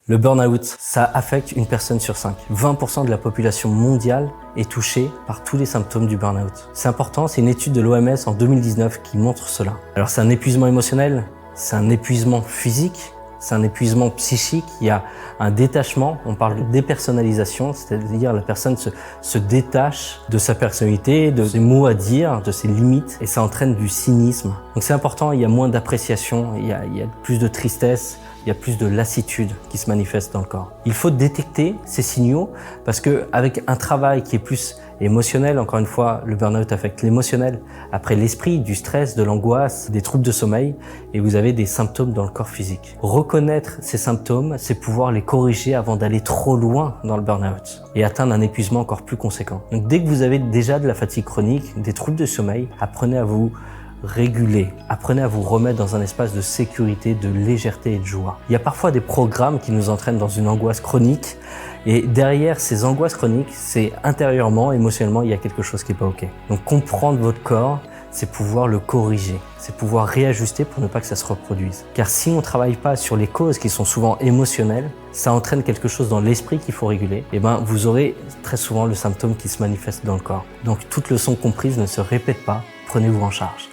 Le burn-out, ça affecte une personne sur 5. 20% de la population mondiale est touchée par tous les symptômes du burn-out. C'est important, c'est une étude de l'OMS en 2019 qui montre cela. Alors c'est un épuisement émotionnel, c'est un épuisement physique, c'est un épuisement psychique, il y a un détachement, on parle de dépersonnalisation, c'est-à-dire la personne se détache de sa personnalité, de ses mots à dire, de ses limites, et ça entraîne du cynisme. Donc c'est important, il y a moins d'appréciation, il y a plus de tristesse, il y a plus de lassitude qui se manifeste dans le corps. Il faut détecter ces signaux parce que avec un travail qui est plus émotionnel, encore une fois, le burn-out affecte l'émotionnel, après l'esprit, du stress, de l'angoisse, des troubles de sommeil, et vous avez des symptômes dans le corps physique. Reconnaître ces symptômes, c'est pouvoir les corriger avant d'aller trop loin dans le burn-out et atteindre un épuisement encore plus conséquent. Donc dès que vous avez déjà de la fatigue chronique, des troubles de sommeil, apprenez à vous réguler, apprenez à vous remettre dans un espace de sécurité, de légèreté et de joie. Il y a parfois des programmes qui nous entraînent dans une angoisse chronique et derrière ces angoisses chroniques, c'est intérieurement, émotionnellement, il y a quelque chose qui n'est pas OK. Donc comprendre votre corps, c'est pouvoir le corriger, c'est pouvoir réajuster pour ne pas que ça se reproduise. Car si on ne travaille pas sur les causes qui sont souvent émotionnelles, ça entraîne quelque chose dans l'esprit qu'il faut réguler, et vous aurez très souvent le symptôme qui se manifeste dans le corps. Donc toute leçon comprise ne se répète pas, prenez-vous en charge.